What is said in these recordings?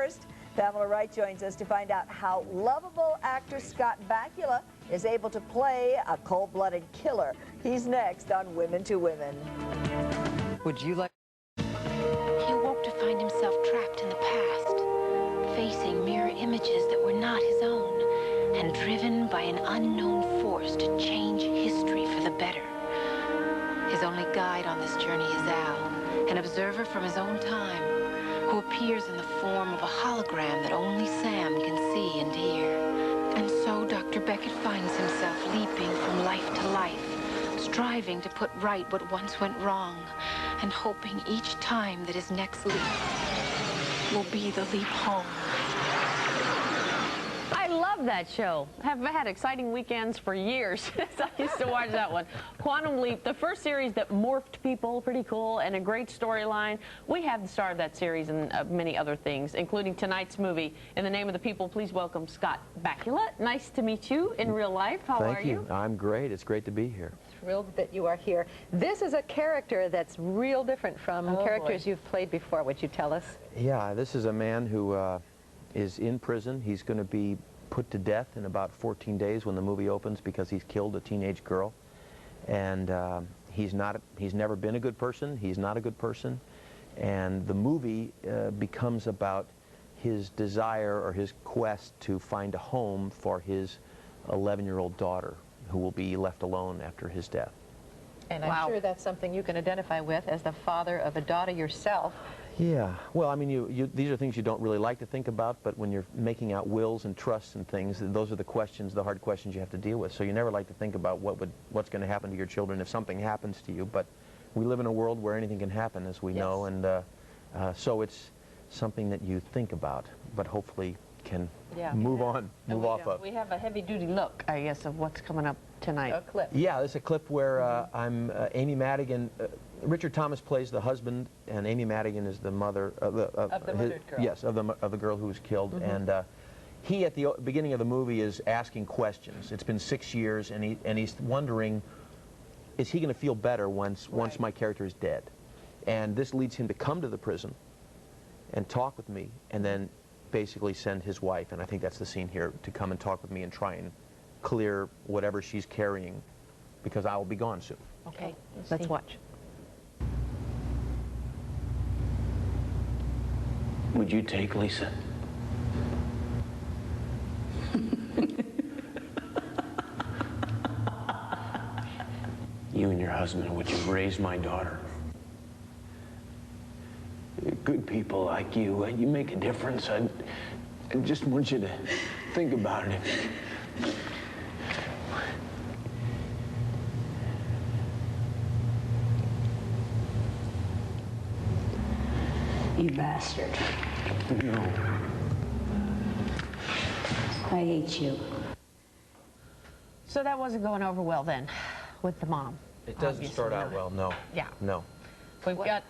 first, Pamela Wright joins us to find out how lovable actor Scott Bakula is able to play a cold-blooded killer. He's next on Women2Women. Would you like... He awoke to find himself trapped in the past, facing mirror images that were not his own, and driven by an unknown force to change history for the better. His only guide on this journey is Al, an observer from his own time, who appears in the form of a hologram that only Sam can see and hear. And so Dr. Beckett finds himself leaping from life to life, striving to put right what once went wrong, and hoping each time that his next leap will be the leap home. I love that show. Have had exciting weekends for years. I used to watch that one. Quantum Leap, the first series that morphed people, pretty cool, and a great storyline. We have the star of that series and many other things, including tonight's movie. In the name of the people, please welcome Scott Bakula. Nice to meet you in real life. How are you? Thank you. I'm great. It's great to be here. Thrilled that you are here. This is a character that's real different from characters you've played before. Would you tell us? Yeah, this is a man who is in prison. He's going to be put to death in about 14 days when the movie opens because he's killed a teenage girl. And he's never been a good person. He's not a good person. And the movie becomes about his desire or his quest to find a home for his 11-year-old daughter, who will be left alone after his death. And I'm sure that's something you can identify with as the father of a daughter yourself. Yeah, well, I mean, these are things you don't really like to think about, but when you're making out wills and trusts and things, those are the questions, the hard questions you have to deal with. So you never like to think about what's going to happen to your children if something happens to you, but we live in a world where anything can happen, as we know, and so it's something that you think about, but hopefully can move on, move off of. We have a heavy-duty look, I guess, of what's coming up tonight. A clip. Yeah, it's a clip where I'm Amy Madigan. Richard Thomas plays the husband, and Amy Madigan is the mother of the murdered girl. Yes, of the girl who was killed. And he, at the beginning of the movie, is asking questions. It's been 6 years, and he's wondering, is he going to feel better once my character is dead? And this leads him to come to the prison and talk with me, and then basically send his wife, and I think that's the scene here, to come and talk with me and try and clear whatever she's carrying, because I will be gone soon. Okay, let's watch. Would you take Lisa? You and your husband, would you raise my daughter? Good people like you, you make a difference. I just want you to think about it. You bastard. No. I hate you. So that wasn't going over well then, with the mom. It doesn't start out well, no. Yeah. No. We've got,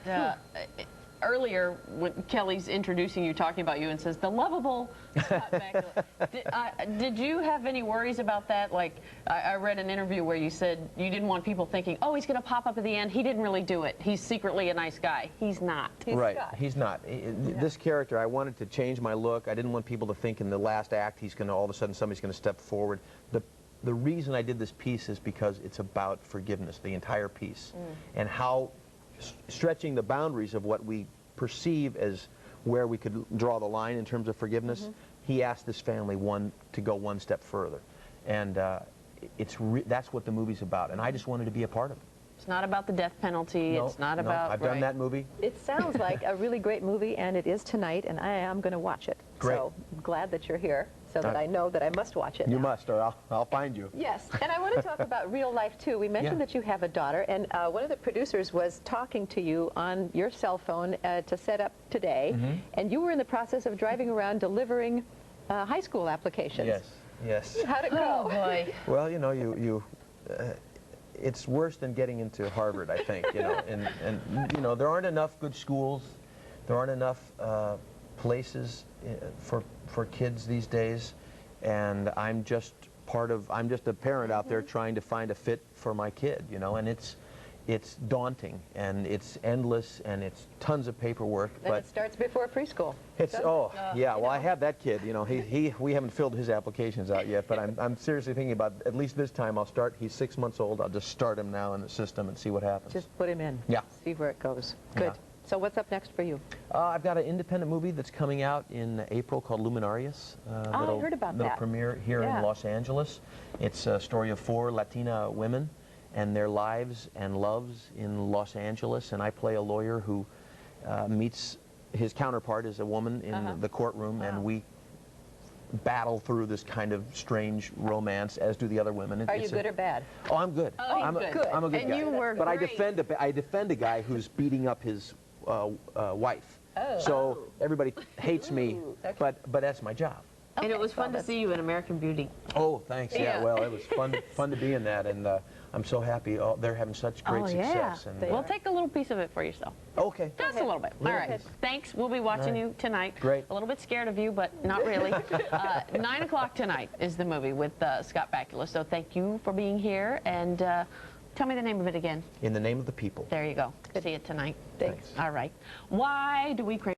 earlier, when Kelly's introducing you, talking about you, and says, the lovable Scott Bakula. Did you have any worries about that? Like, I read an interview where you said you didn't want people thinking, oh, he's going to pop up at the end. He didn't really do it. He's secretly a nice guy. He's not. Right, he's not. This character, I wanted to change my look. I didn't want people to think in the last act he's going to, all of a sudden, somebody's going to step forward. The reason I did this piece is because it's about forgiveness, the entire piece, and how stretching the boundaries of what we perceive as where we could draw the line in terms of forgiveness, he asked this family to go one step further. And that's what the movie's about, and I just wanted to be a part of it. It's not about the death penalty. No, it's not about... I've done that movie. It sounds like a really great movie, and it is tonight, and I am going to watch it. Great. So I'm glad that you're here, so that I know that I must watch it You now. must, or I'll find you. Yes, and I want to talk about real life, too. We mentioned that you have a daughter, and one of the producers was talking to you on your cell phone to set up today, and you were in the process of driving around delivering high school applications. Yes, yes. How'd it go? Oh, boy. Well, you know, it's worse than getting into Harvard, I think, you know, and you know, there aren't enough good schools, there aren't enough places for kids these days, and I'm just a parent out there trying to find a fit for my kid, you know, and it's daunting, and it's endless, and it's tons of paperwork. And it starts before preschool. It's yeah. Well, I have that kid. You know, we haven't filled his applications out yet, but I'm seriously thinking about at least this time I'll start. He's 6 months old. I'll just start him now in the system and see what happens. Just put him in. Yeah. See where it goes. Good. Yeah. So what's up next for you? I've got an independent movie that's coming out in April called Luminarias. I heard about that. That'll premiere here in Los Angeles. It's a story of 4 Latina women and their lives and loves in Los Angeles, and I play a lawyer who meets his counterpart as a woman in the courtroom, and we battle through this kind of strange romance, as do the other women. Are you good or bad? Oh, I'm good. Oh, I'm good. I'm a good and guy. You were but great. I defend a guy who's beating up his wife. So everybody hates me, but that's my job. And it was fun to see you in American Beauty. Oh, thanks. Yeah, well, it was fun to be in that, and I'm so happy. They're having such great success. And, we'll take a little piece of it for yourself. Okay. Just a little bit. All right. Thanks. We'll be watching you tonight. Great. A little bit scared of you, but not really. 9 o'clock tonight is the movie with Scott Bakula. So thank you for being here, and tell me the name of it again. In the Name of the People. There you go. See it tonight. Thanks. All right. Why do we crave